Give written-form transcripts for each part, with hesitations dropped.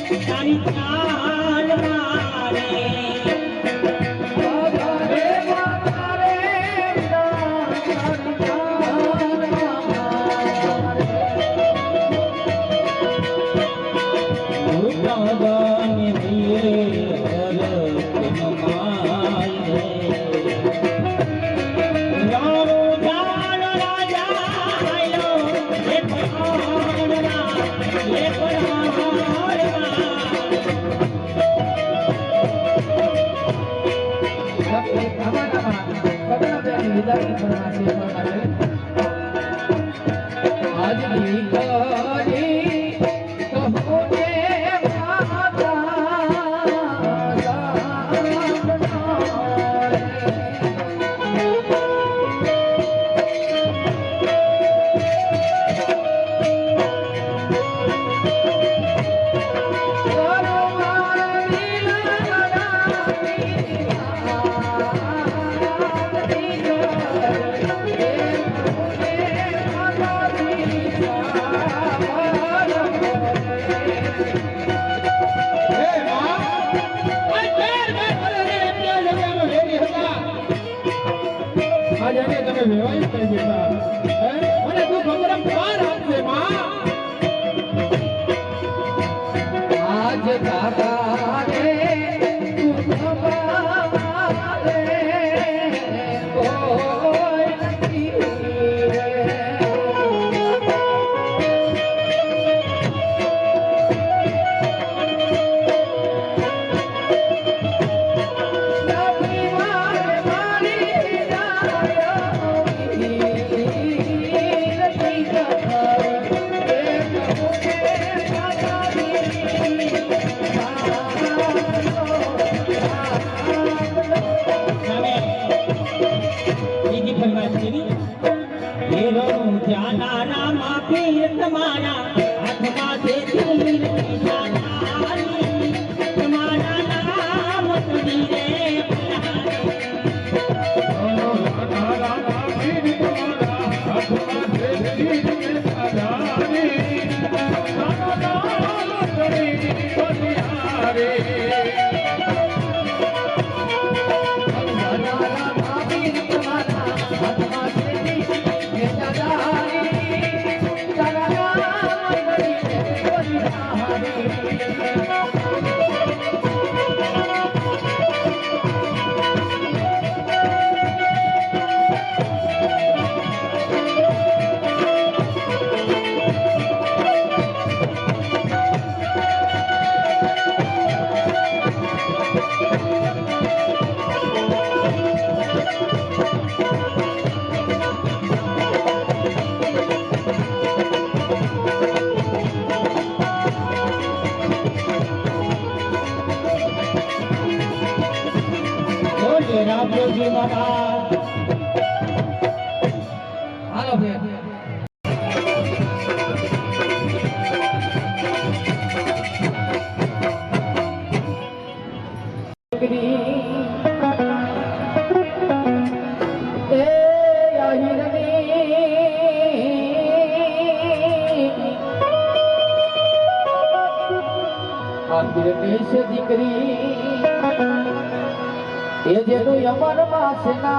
તારી ચાલ મારે દીકરી એ જેનું અમર વાસના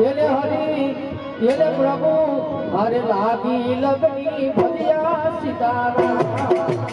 એને હરી એને પ્રભુ હરે લાગી લગની ભલિયા સીતારા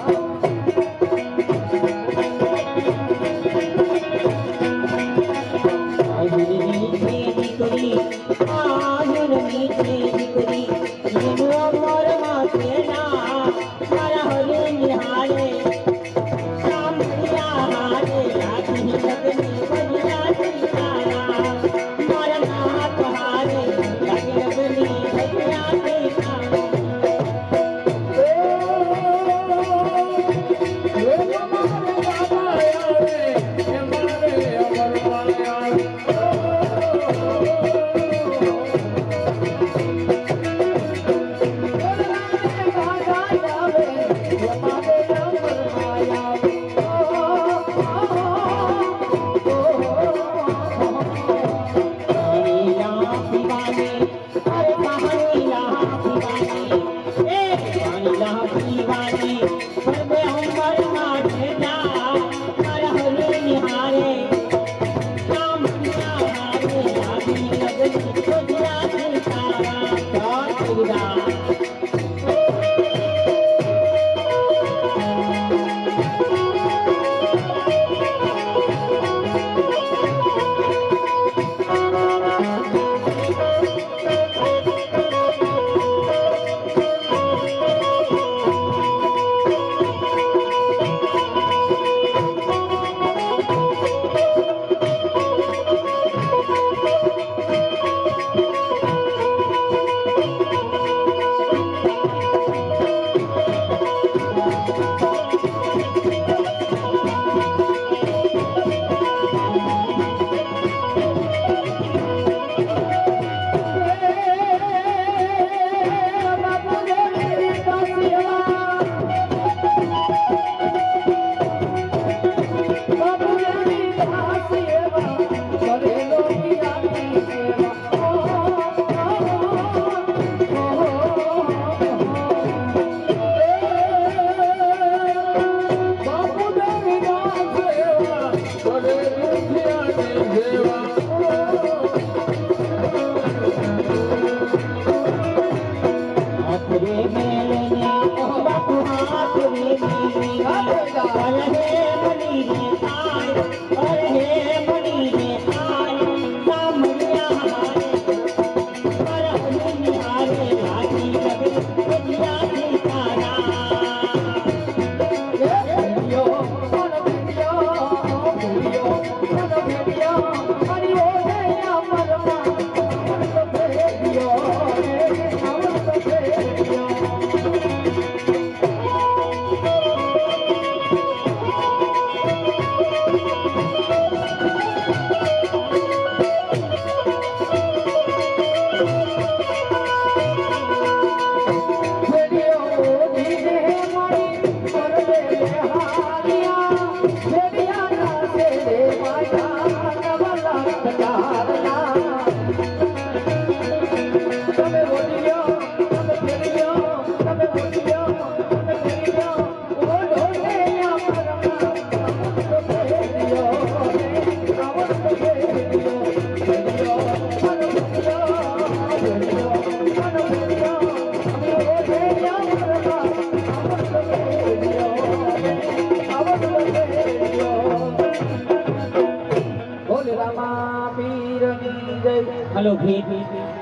हेलो भीड़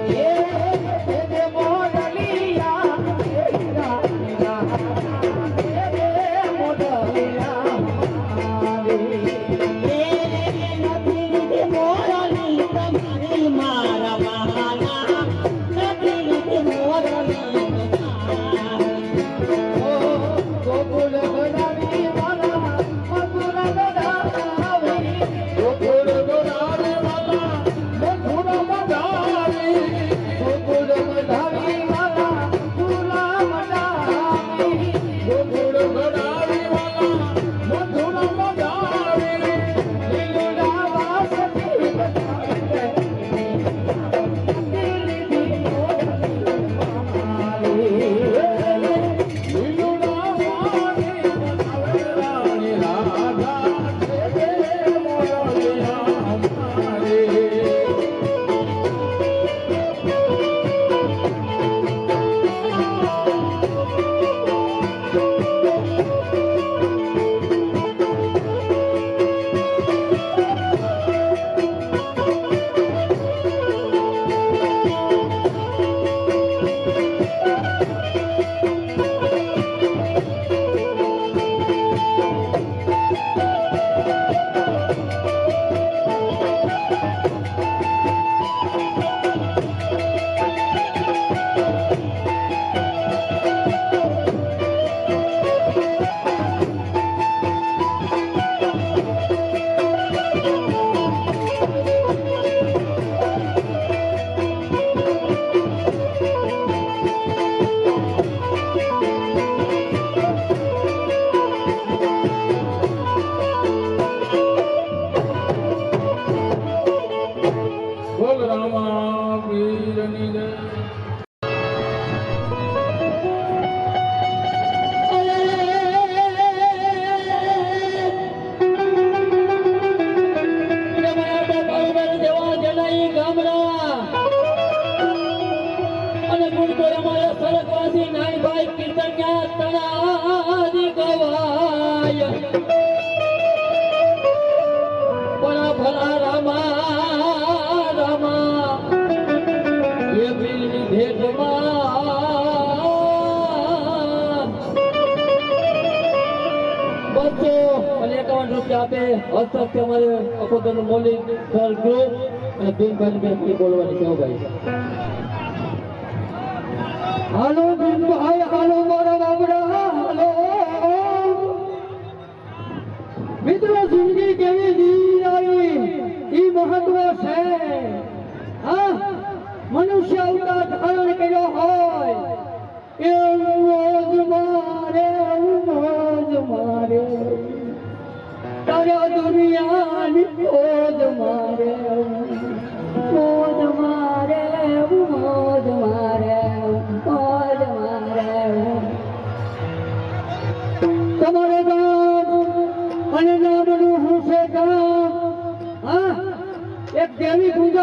Yeah. પછી નાનભાઈ કીર્તન્યા તણાદી ગવાય પણ ભલા રામા રામા એ બિલની ભેટમાં બસો અને 51 રૂપિયા આપે હસ્તક અમારે અકોદર મૌલિક સર ગ્રુપ અને બિનભાઈ બેન બોલવાની કેવું ભાઈ હાલો બિનભાઈ હાલો મારા બાબરા હાલો મિત્રો જિંદગી કેવી જીવી ઈ મહત્વ છે હા મનુષ્ય અવતાર ધારણ કર્યો હોય એવું મોજ મારે તારા દુનિયાની મોજ મારે મોજ મારે મોજ મારે મોજ મારે તમારે ગામ અને નામનું હું છે ગામ હા એક દેવી પૂજક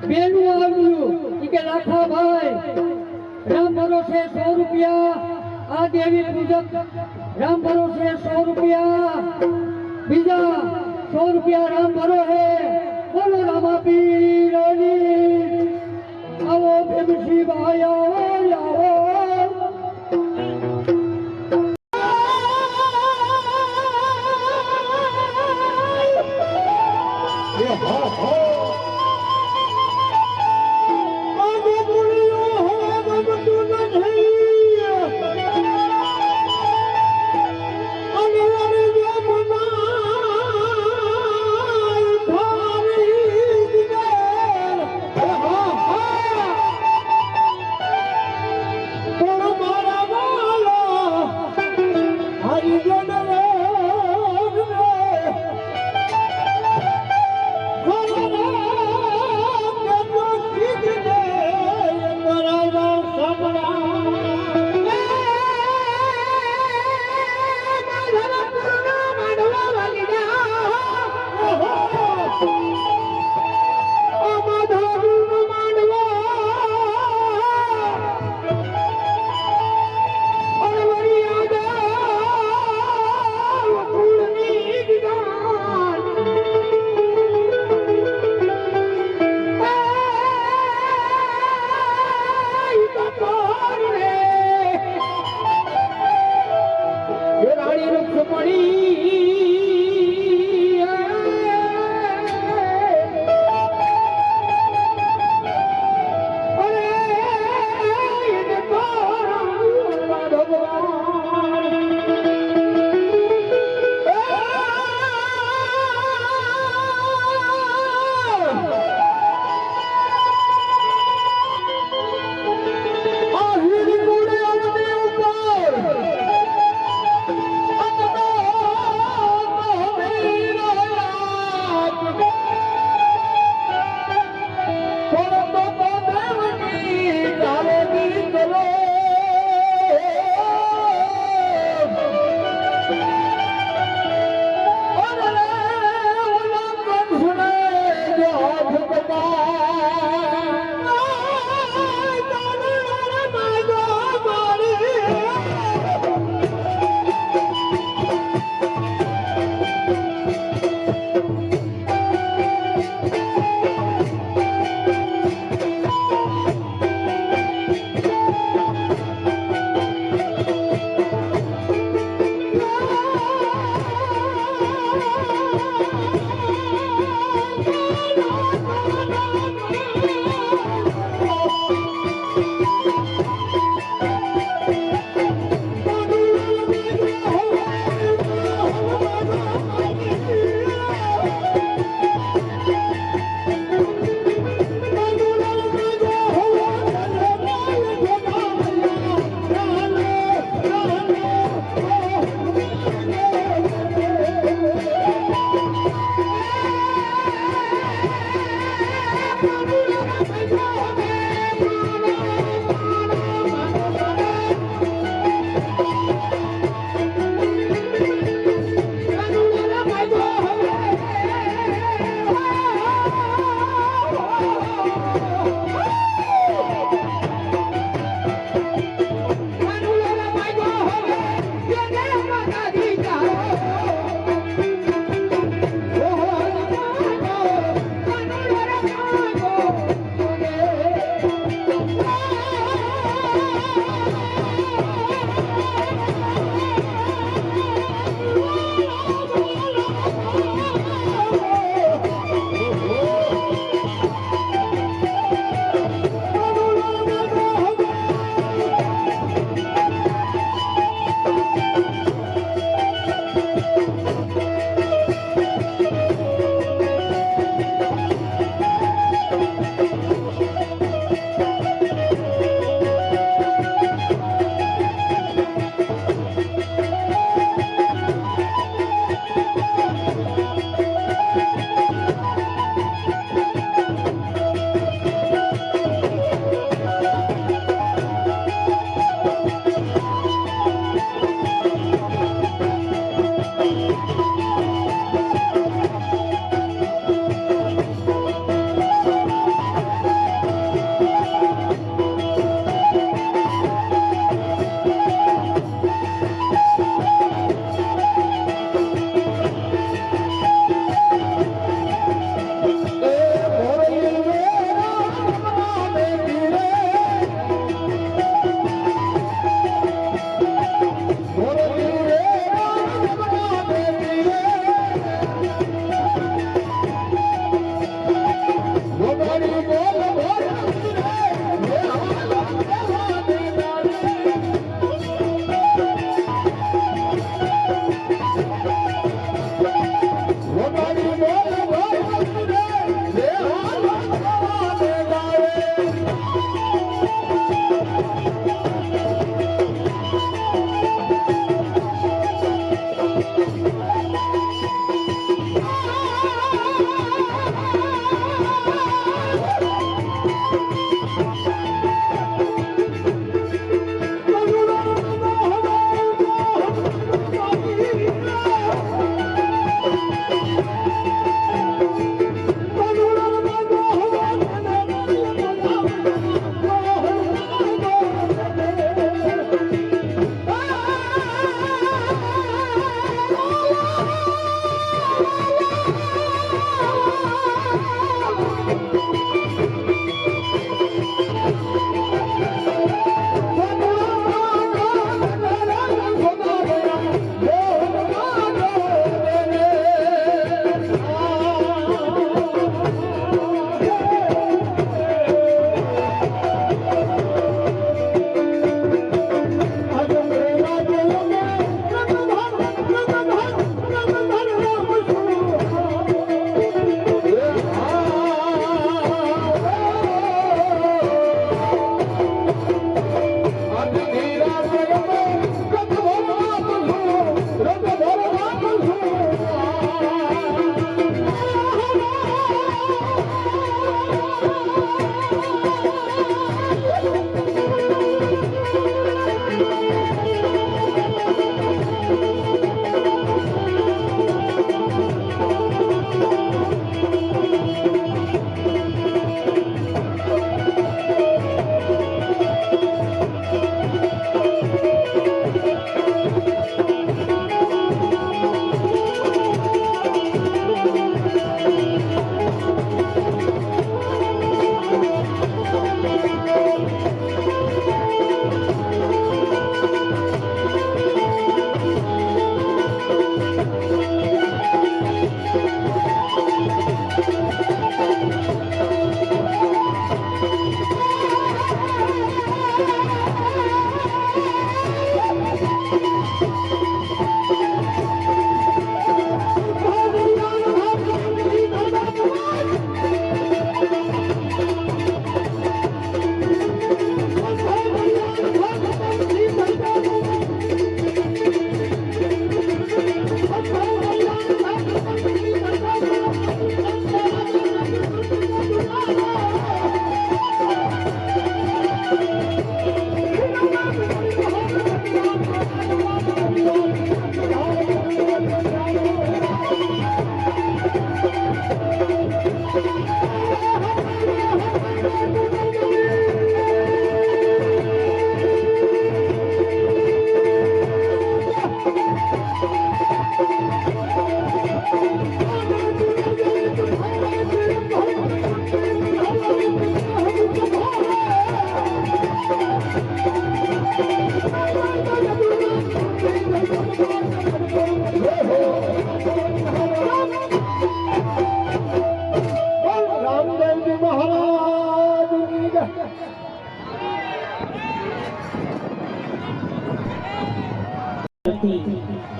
બેનું આવ્યું કે લાખાભાઈ રામ ભરોસે 100 રૂપિયા આ દેવી પૂજક રામ ભરોસે 100 રૂપિયા બીજા 100 રૂપિયા રામ ભરોસે બોલો રામા પીરની આવો ભીમસી ભાઈ આવો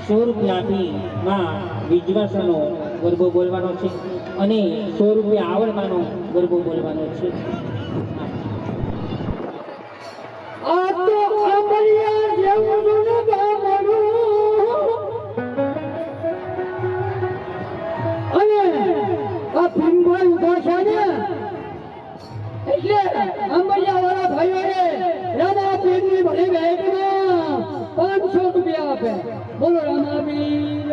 ₹100 આપી માં વિજવાસનો ગરબો બોલવાનો છે અને ₹100 આવડવાનો ગરબો બોલવાનો છે. આ તો અમરિયા જેવું ગામડું અને આ ભીમભાઈ ઉભા છે ને એટલે અમરિયા વાળા ભાઈઓએ રામા પીરની ભરી ભેટમાં ₹500 આપે. બોલો રામાપીર.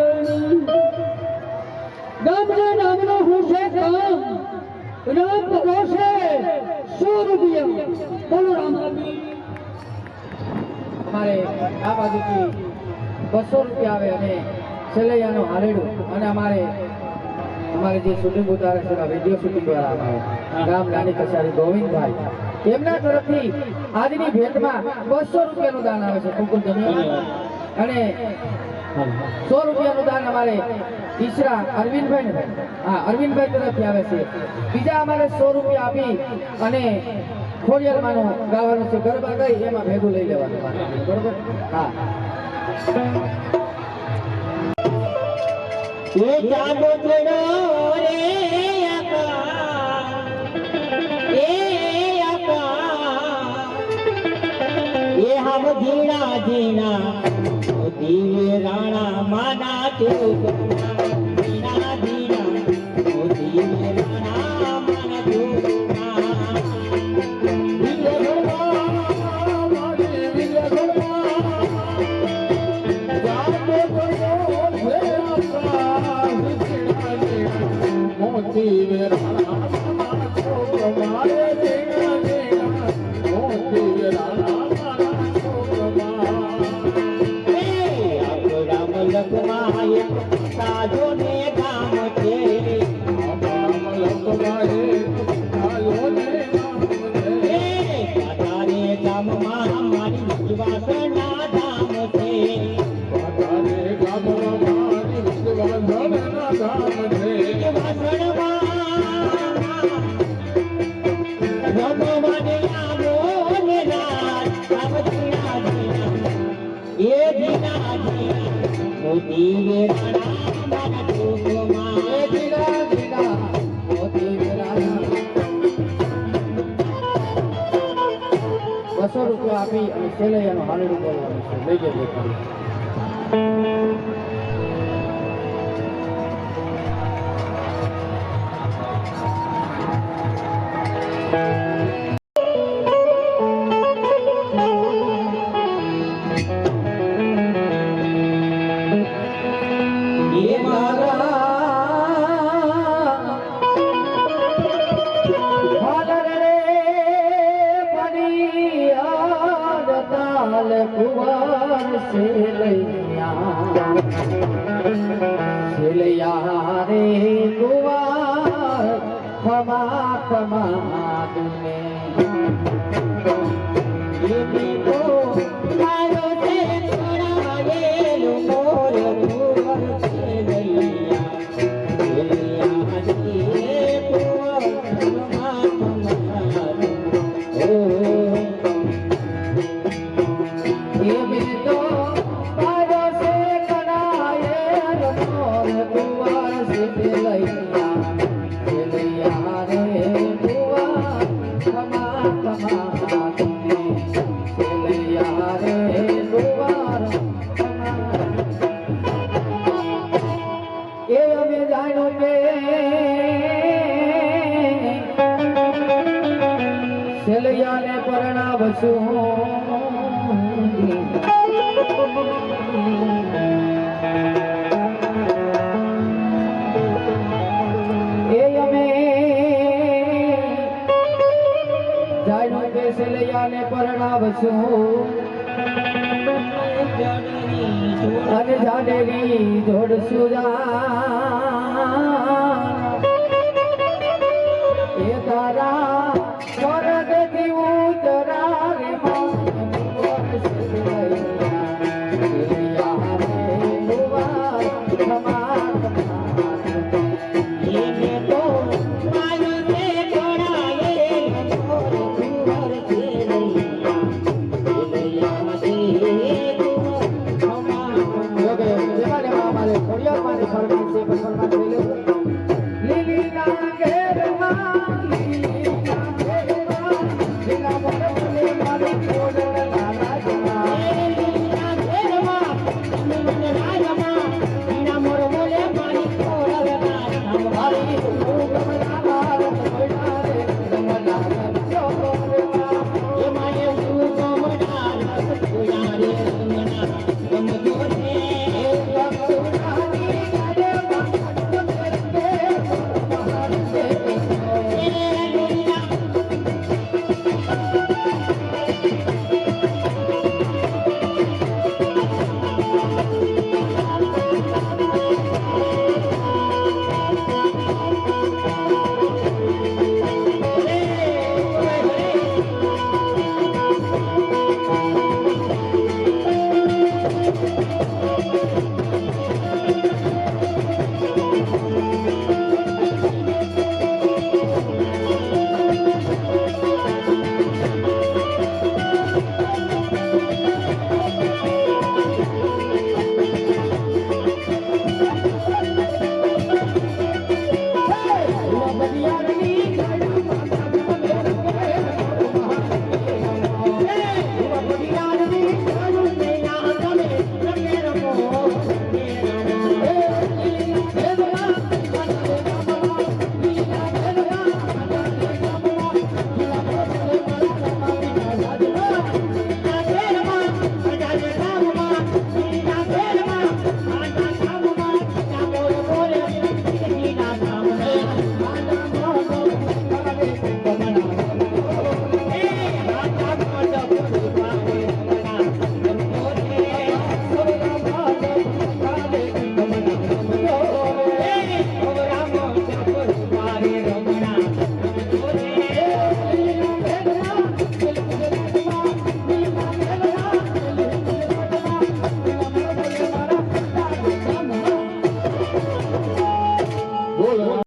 ગામના નામનો હું છે કામ રામ ભરોસે ₹100. બોલો રામાપીર. અમારે આ બાજુથી ₹200 આવે અને સેલૈયાનું હારેડું અને અમારે જે શૂટિંગ ઉતારે છે વિડીયો શૂટિંગ દ્વારા આવે ગામ નાની કચારી ગોવિંદભાઈ તેમના તરફથી આજની ભેટમાં ₹200 નું દાન આવે છે. ખૂબ ખૂબ ધન્યવાદ. અને ₹100 દાન અમારે ઈશરા અરવિંદભાઈ ને અરવિંદભાઈ તરફથી આવે છે. બીજા અમારે ₹100 આપી અને ખોડિયાલમાંનું ગાવાનું છે. ગરબા ગઈ એમાં ભેગું લઈ લેવાનું. બરોબર? હા. એ ચાંદો ચડો રે આકા એ આકા એ હમ જીણા જીણા દિવે રાણા માના ચોકના જીણા જીણા દિવે રાણા માના ચોકના ભગવાને આવો ને રાત આવતી આજના એ દિના મોતી વેરાણા મારા ટોકમાં એ જીના જીના મોતી વેરાણા 200 રૂપિયા આપી અને સેલૈયાનું હાલડું બોલવાનું છે. લઈ જજો ખાલી. એ મારા હાલર રે ફરિયાદ તાલ કુંવર સેલૈયા રે કુંવર ખમા ખમા તુને એની તો આયો છે તોડાવેલો મોર કુંવર સેલૈયા સેલૈયા રે કુંવર ખમા ખમા ઓ એ બી તો તારો સે કનાયે મોર કુંવર સેલૈયા સેલૈયા રે કુંવર ખમા ખમા તુને સેલૈયા રે કુંવર ખમા. એ અમે જાણ્યું કે સેલૈયાને પરણાવશું એ અમે જાણ્યું કે સેલૈયાને પરણાવશું અને જાડેરી જોડશું જા